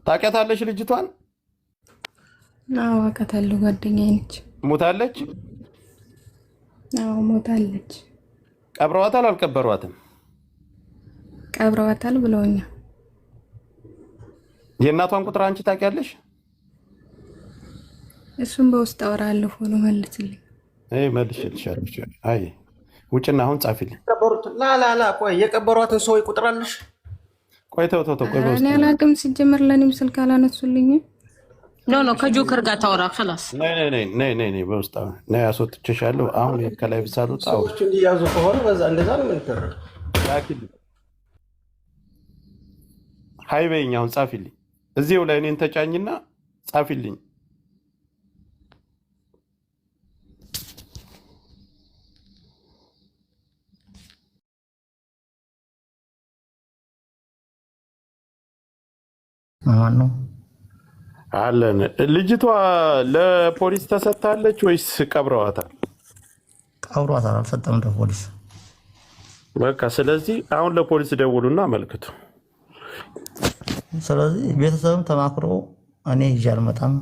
ታውቂያታለሽ ልጅቷን? አዎ አውቃታለሁ። ጓደኛዬ ነች። ሞታለች? አዎ ሞታለች። ቀብረዋታል አልቀበሯትም? ቀብረዋታል ብለውኛል። የእናቷን ቁጥር አንቺ ታውቂያለሽ? እሱም በውስጥ አወራለሁ ሆኖ መልስልኝ። መልሽልሻለሁ። አይ ውጭና አሁን ጻፊልኝ። ላ ቆይ የቀበሯትን ሰው ቁጥር አለሽ? ቆይ ተው ቆይ እኔ አላውቅም። ሲጀመር ለኔም ስልክ አላነሱልኝም። ኖ ከጆከር ጋር ታወራ خلاص ነይ በውስጥ ነይ አስወጥቼሻለሁ። አሁን ከላይ ብሳሉት ሰዎች እንዲያዙ ከሆነ በዛ እንደዛ ነው የምንተረው። ላኪልኝ። ሃይ በይኝ። አሁን ጻፊልኝ። እዚው ላይ እኔን ተጫኝና ጻፊልኝ። ማነው አለን? ልጅቷ ለፖሊስ ተሰጥታለች ወይስ ቀብረዋታል? ቀብሯታል። አልሰጠም ለፖሊስ። በቃ ስለዚህ አሁን ለፖሊስ ደውሉና አመልክቱ። ስለዚህ ቤተሰብም ተማክሮ እኔ ይዤ አልመጣም፣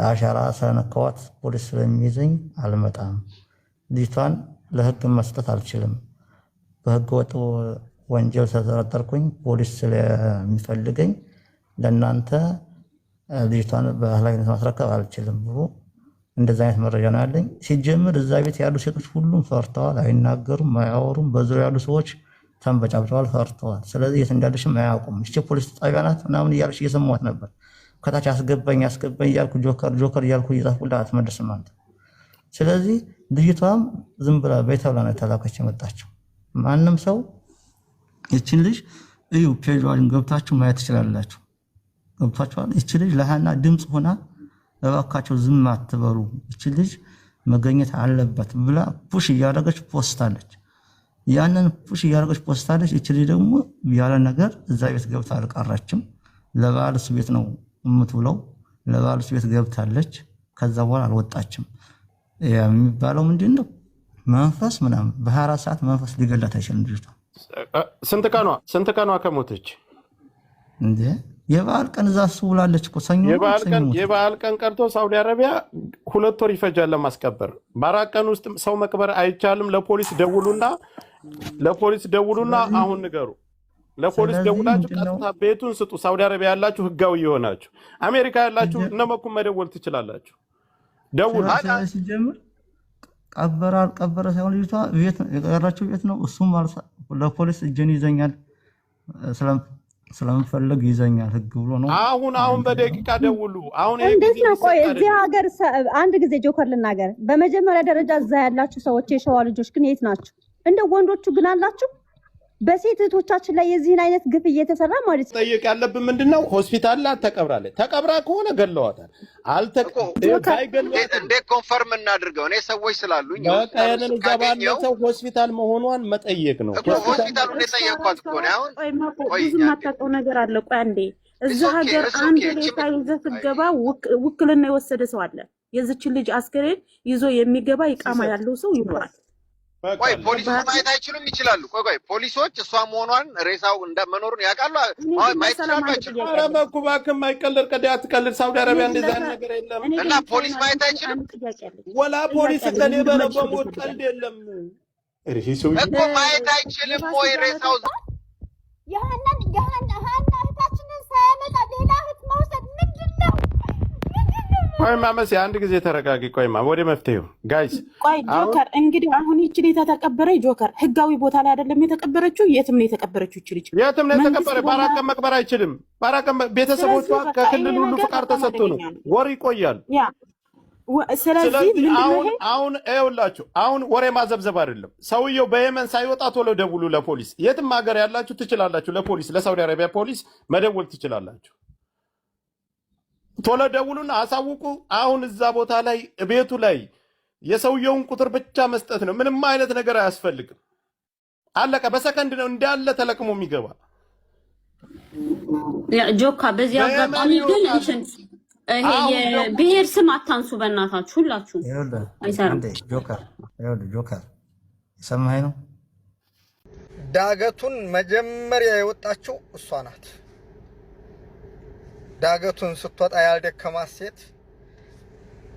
አሻራ ስለነካኋት ፖሊስ ስለሚይዘኝ አልመጣም፣ ልጅቷን ለህግ መስጠት አልችልም፣ በህገ ወጥ ወንጀል ስለተጠረጠርኩኝ ፖሊስ ስለሚፈልገኝ ለእናንተ ልጅቷን በኃላፊነት ማስረከብ አልችልም ብሎ እንደዛ አይነት መረጃ ነው ያለኝ። ሲጀምር እዛ ቤት ያሉ ሴቶች ሁሉም ፈርተዋል፣ አይናገሩም፣ አያወሩም። በዙሪያ ያሉ ሰዎች ተንበጫብጨዋል፣ ፈርተዋል። ስለዚህ የት እንዳለሽም አያውቁም። እቺ ፖሊስ ጣቢያ ናት ምናምን እያለች እየሰማኋት ነበር። ከታች አስገባኝ እያልኩ ጆከር እያልኩ እየጻፍኩላት አትመልስም አንተ። ስለዚህ ልጅቷም ዝም ብላ ቤት ተብላ ነው የተላከች የመጣችው። ማንም ሰው ይችን ልጅ እዩ ፔጇን ገብታችሁ ማየት ትችላላችሁ። ገብታችኋል? ይች ልጅ ለሃና ድምፅ ሆና እባካቸው ዝም አትበሉ፣ ይች ልጅ መገኘት አለበት ብላ ፑሽ እያደረገች ፖስታለች። ያንን ፑሽ እያደረገች ፖስታለች። ይች ልጅ ደግሞ ያለ ነገር እዛ ቤት ገብታ አልቀረችም። ለባልስ ቤት ነው የምትውለው። ለባልስ ቤት ገብታለች። ከዛ በኋላ አልወጣችም። የሚባለው ምንድን ነው? መንፈስ ምናምን በ24 ሰዓት መንፈስ ሊገላት አይችልም ልጅቷ። ስንት ቀኗ ከሞተች? እንዴ የበዓል ቀን እዛ ውላለች እኮ ሰኞ። የበዓል ቀን ቀርቶ ሳውዲ አረቢያ 2 ወር ይፈጃል ለማስቀበር። በ4 ቀን ውስጥ ሰው መቅበር አይቻልም። ለፖሊስ ደውሉና አሁን ንገሩ። ለፖሊስ ደውላችሁ ቀጥታ ቤቱን ስጡ። ሳውዲ አረቢያ ያላችሁ ህጋዊ የሆናችሁ፣ አሜሪካ ያላችሁ እነመኩም መደወል ትችላላችሁ። ደውሉ። ሲጀምር ቀበረ ሳይሆን ልጅቷ ቤት የቀረችው ቤት ነው። እሱም ለፖሊስ እጄን ይዘኛል ስለምፈልግ ይዘኛል ህግ ብሎ ነው። አሁን በደቂቃ ደውሉ። አሁን እንዴት ነው? ቆይ እዚህ ሀገር አንድ ጊዜ ጆከር ልናገር። በመጀመሪያ ደረጃ እዛ ያላችሁ ሰዎች የሸዋ ልጆች ግን የት ናችሁ? እንደ ወንዶቹ ግን አላችሁ? በሴት እህቶቻችን ላይ የዚህን አይነት ግፍ እየተሰራ ማለት ነው። ጠይቅ ያለብን ምንድነው? ሆስፒታል ላይ ተቀብራለች። ተቀብራ ከሆነ ገለዋታል። እንዴት ኮንፈርም እናድርገው? እኔ ሰዎች ስላሉኝ ያንን እዛ ባለው ሰው ሆስፒታል መሆኗን መጠየቅ ነው። ሆስፒታሉን የጠየቅኳት እኮ ነው። አሁን ብዙ የማታውቀው ነገር አለ። ቆይ አንዴ እዛ ሀገር አንድ ሬሳ ይዘህ ስትገባ ውክልና የወሰደ ሰው አለ። የዚችን ልጅ አስክሬን ይዞ የሚገባ ይቃማ ያለው ሰው ይኖራል። ቆይ ፖሊሶች ማየት አይችሉም? ይችላሉ። ቆይ ፖሊሶች እሷ መሆኗን ሬሳው እንደመኖሩን ያውቃሉ። ማየት ይችላሉ። ኧረ እባክህ የማይቀልድ አትቀልድ። ሳውዲ አረቢያ እንደዛ ነገር የለም እና ፖሊስ ማየት አይችልም። ወላ ፖሊስ ከኔበረ በሞት ቀልድ የለም እኮ ማየት አይችልም ወይ ሬሳው? ያንን እህታችንን ሳያመጣ ሌላ እህት መውሰድ ምንድን ነው? ቆይማ መሲ አንድ ጊዜ ተረጋጊ። ቆይማ ወደ መፍትሄው ጋይስ። ቆይ ጆከር እንግዲህ አሁን ይቺ ልጅ ተቀበረ። ጆከር ህጋዊ ቦታ ላይ አይደለም የተቀበረችው። የትም ነው የተቀበረችው? ይቺ ልጅ የትም ነው የተቀበረ። በአራት ቀን መቅበር አይችልም። በአራት ቀን ቤተሰቦቿ ከክልል ሁሉ ፍቃድ ተሰጥቶ ነው ወር ይቆያል። ስለዚህ አሁን ይኸውላችሁ፣ አሁን ወሬ ማዘብዘብ አይደለም። ሰውየው በየመን ሳይወጣ ቶሎ ደውሉ ለፖሊስ። የትም ሀገር ያላችሁ ትችላላችሁ። ለፖሊስ ለሳውዲ አረቢያ ፖሊስ መደወል ትችላላችሁ። ቶሎ ደውሉና አሳውቁ። አሁን እዛ ቦታ ላይ ቤቱ ላይ የሰውየውን ቁጥር ብቻ መስጠት ነው። ምንም አይነት ነገር አያስፈልግም። አለቀ። በሰከንድ ነው እንዳለ ተለቅሞ የሚገባ። ጆካ በዚህ አጋጣሚ ግን ይሄ የብሔር ስም አታንሱ በእናታችሁ ሁላችሁ። አይሰራም። ጆከር ሰማኸኝ ነው። ዳገቱን መጀመሪያ የወጣችው እሷ ናት። ዳገቱን ስትወጣ ያልደከማት ሴት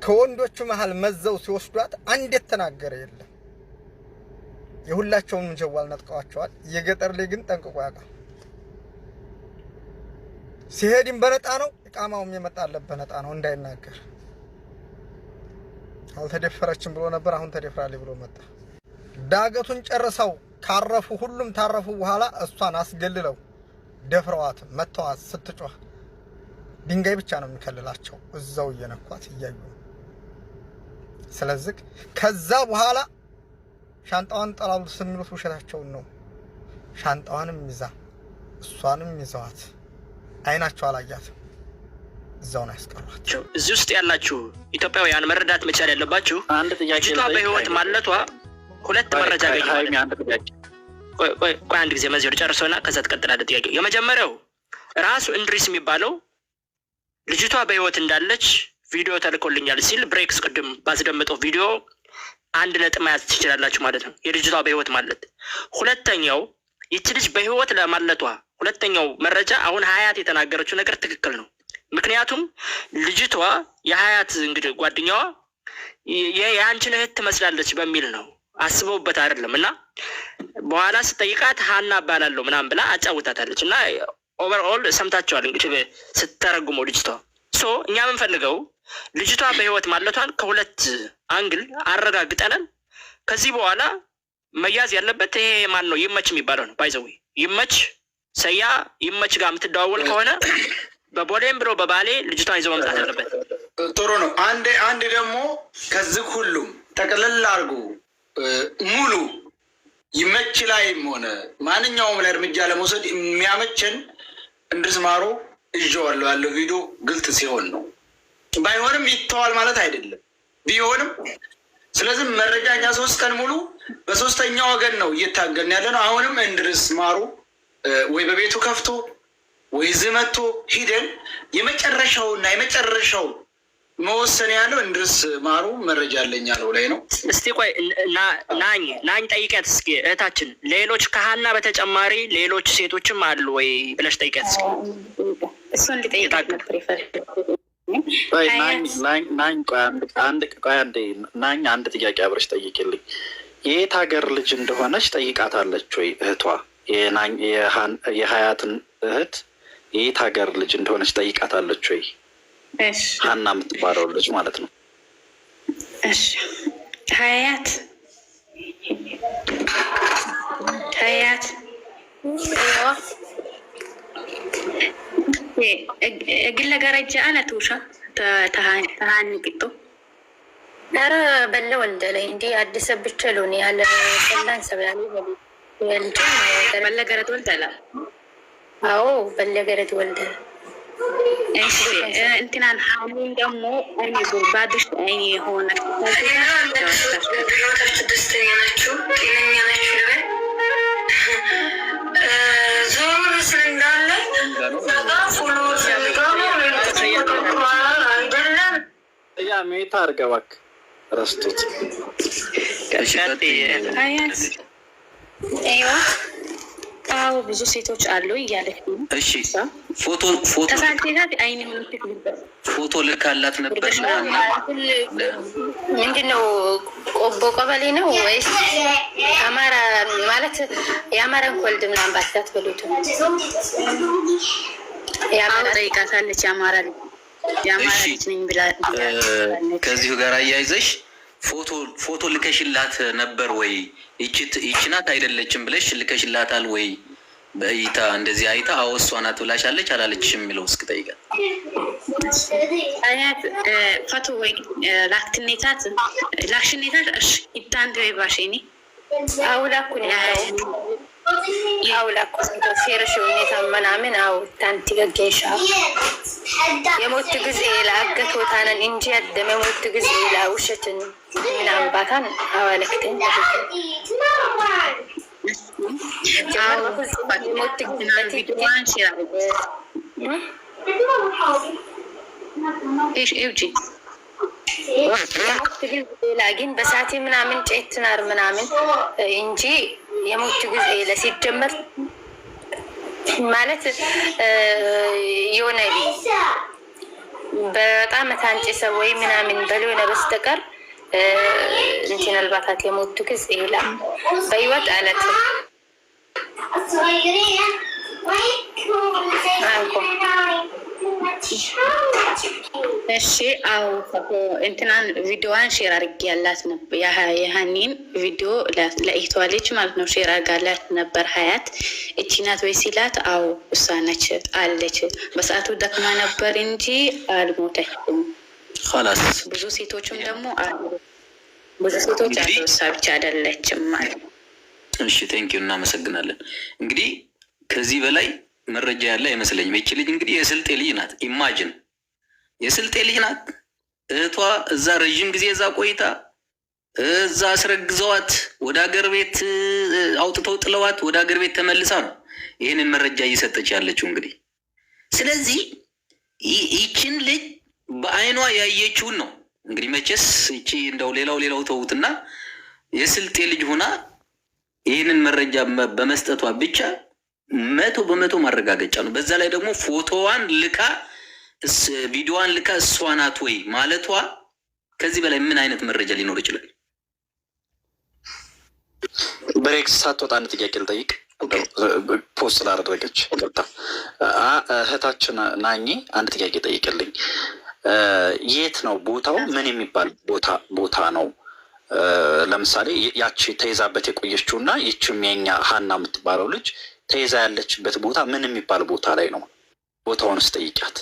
ከወንዶቹ መሃል መዘው ሲወስዷት አንድ የተናገረ የለም። የሁላቸውንም ጀዋል ነጥቀዋቸዋል። የገጠር ላይ ግን ጠንቅቆ ያውቃል። ሲሄድም በነጣ ነው፣ ኢቃማውም የመጣለት በነጣ ነው እንዳይናገር። አልተደፈረችም ብሎ ነበር፣ አሁን ተደፍራለች ብሎ መጣ። ዳገቱን ጨርሰው ካረፉ ሁሉም ታረፉ በኋላ እሷን አስገልለው ደፍረዋት መተዋት ስትጮህ ድንጋይ ብቻ ነው የሚከልላቸው እዛው እየነኳት እያዩ። ስለዚህ ከዛ በኋላ ሻንጣዋን ጠላሉ ስንሉት ውሸታቸውን ነው። ሻንጣዋንም ይዛ እሷንም ይዘዋት አይናቸው አላያትም፣ እዛው ነው ያስቀሯት። እዚህ ውስጥ ያላችሁ ኢትዮጵያውያን መረዳት መቻል ያለባችሁ አንድ ጥያቄ ልጅቷ በህይወት ማለቷ ሁለት መረጃ ገኝ። ቆይ አንድ ጊዜ መዝየር ጨርሶና ከዛ ተቀጥላለ ጥያቄ። የመጀመሪያው ራሱ እንድሪስ የሚባለው ልጅቷ በህይወት እንዳለች ቪዲዮ ተልኮልኛል ሲል ብሬክስ ቅድም ባስደመጠው ቪዲዮ አንድ ነጥብ መያዝ ትችላላችሁ ማለት ነው፣ የልጅቷ በህይወት ማለት። ሁለተኛው ይቺ ልጅ በህይወት ለማለቷ ሁለተኛው መረጃ አሁን ሀያት የተናገረችው ነገር ትክክል ነው። ምክንያቱም ልጅቷ የሀያት እንግዲህ ጓደኛዋ የአንቺን እህት ትመስላለች በሚል ነው፣ አስበውበት አይደለም። እና በኋላ ስጠይቃት ሀና እባላለሁ ምናምን ብላ አጫውታታለች። እና ኦቨርኦል ሰምታችኋል እንግዲህ ስትተረጉመው ልጅቷ። ሶ እኛ የምንፈልገው ልጅቷ በህይወት ማለቷን ከሁለት አንግል አረጋግጠናል። ከዚህ በኋላ መያዝ ያለበት ይሄ ማን ነው ይመች የሚባለው ነው። ባይዘዌ ይመች ሰያ ይመች ጋር የምትደዋወል ከሆነ በቦሌም ብሎ በባሌ ልጅቷን ይዘው መምጣት አለበት። ጥሩ ነው። አንድ ደግሞ ከዚህ ሁሉም ጠቅልል አድርጎ ሙሉ ይመች ላይም ሆነ ማንኛውም ላይ እርምጃ ለመውሰድ የሚያመቸን እንድሪስ ማሩ እጀዋለሁ ያለው ቪዲዮ ግልጽ ሲሆን ነው። ባይሆንም ይተዋል ማለት አይደለም፣ ቢሆንም። ስለዚህ መረጃ እኛ 3 ቀን ሙሉ በሶስተኛ ወገን ነው እየታገልን ያለ ነው። አሁንም እንድሪስ ማሩ ወይ በቤቱ ከፍቶ ወይ እዚህ መጥቶ ሂደን የመጨረሻውና የመጨረሻው መወሰን ያለው እንድሪስ ማሩ መረጃ አለኝ ያለው ላይ ነው። እስቲ ቆይ ናኝ ጠይቀት እስኪ እህታችን፣ ሌሎች ከሀና በተጨማሪ ሌሎች ሴቶችም አሉ ወይ ብለሽ ጠይቀት እስኪ። እሱን ልጠይቅ ነበር የፈለኩት። ናኝ አንድ ጥያቄ አብረሽ ጠይቅልኝ። የየት ሀገር ልጅ እንደሆነች ጠይቃታለች ወይ እህቷ? የሀያትን እህት የየት ሀገር ልጅ እንደሆነች ጠይቃታለች ወይ? ሀና የምትባለው ልጅ ማለት ነው። እሺ ሀያት እግለ ገረጃ አለቱሻ ተሃንቅጡ ዳረ በለ ወልደ ላይ እንዲ አዲስ ብቻ ሎኒ ያለ ሰላን ሰብላኒ ወልደ በለ ገረት ወልደላ። አዎ በለ ገረት ወልደ። እሺ እንትናን ሐሙን ደግሞ አይኔ ባድሽ አይኔ የሆነ ደስተኛ ናችሁ፣ ጤነኛ ናችሁ ለበል ዞር ስለንዳለ ፎሎ ያ ሜታ አርገባክ ረስቶት አዎ ብዙ ሴቶች አሉ እያለች ነው። እሺ ፎቶ ልካላት ነበር። ምንድነው ቆቦ ቀበሌ ነው ወይስ አማራ? ማለት የአማራን ኮልድ ምናምን ባታት በሉት የአማራ ጠይቃታለች። የአማራ ልጅ ነኝ ብላ ከዚሁ ጋር አያይዘሽ ፎቶ ልከሽላት ነበር ወይ? ይቺ ናት አይደለችም ብለሽ ልከሽላታል ወይ? በእይታ እንደዚህ አይታ አዎ እሷ ናት ብላሻለች አላለችሽም የሚለው እስኪ ጠይቃት። አያት ፎቶ ወይ ላክትኔታት ላክሽኔታት እሺ ይታንደ ይባሽኒ አውላኩኝ አውላኩ ሴርሽ ሁኔታ ምናምን አው ታንቲ ገገሻ የሞት ጊዜ ለአገት ወታነን እንጂ ያደመ ሞት ጊዜ ለውሸትን ምናምን ባታን አዋለክተኝ ግን በሳቴ ምናምን ጨትናር ምናምን እንጂ የሞት ጊዜ ለሲጀመር ማለት የሆነ በጣም ታንጭ ሰው ወይ ምናምን በሊሆነ በስተቀር እንትን አልባታት የሞቱ ጊዜ ይላል በህይወት አለት እሺ አው እንትናን ቪዲዮዋን ሼር አድርጌ ያላት ነበር የሃኒን ቪዲዮ ለኢቷ ልጅ ማለት ነው ሼር አድርጋላት ነበር ሀያት እቺ ናት ወይ ሲላት አው እሷ ነች አለች በሰዓቱ ደክማ ነበር እንጂ አልሞተችም خلاص ብዙ ሴቶችም ደግሞ አሉ ብዙ ሴቶች አሉ እሷ ብቻ አይደለችም ማለት እሺ ቴንክ ዩ እናመሰግናለን እንግዲህ ከዚህ በላይ መረጃ ያለ አይመስለኝም እቺ ልጅ እንግዲህ የስልጤ ልጅ ናት ኢማጂን የስልጤ ልጅ ናት እህቷ እዛ ረጅም ጊዜ እዛ ቆይታ እዛ አስረግዘዋት ወደ ሀገር ቤት አውጥተው ጥለዋት ወደ ሀገር ቤት ተመልሳ ነው ይሄንን መረጃ እየሰጠች ያለችው እንግዲህ ስለዚህ ይቺን ልጅ በአይኗ ያየችውን ነው እንግዲህ መቼስ እቺ እንደው ሌላው ተውትና የስልጤ ልጅ ሆና ይሄንን መረጃ በመስጠቷ ብቻ 100% ማረጋገጫ ነው በዛ ላይ ደግሞ ፎቶዋን ልካ ቪዲዮዋን ልካ እሷ ናት ወይ ማለቷ ከዚህ በላይ ምን አይነት መረጃ ሊኖር ይችላል ብሬክስ ሳትወጣ አንድ ጥያቄ ልጠይቅ ፖስት ላደረገች እህታችን ናኝ አንድ ጥያቄ ጠይቅልኝ የት ነው ቦታው ምን የሚባል ቦታ ነው ለምሳሌ ያቺ ተይዛበት የቆየችውና ይቺም የኛ ሀና የምትባለው ልጅ ተይዛ ያለችበት ቦታ ምን የሚባል ቦታ ላይ ነው ቦታውን ስጠይቃት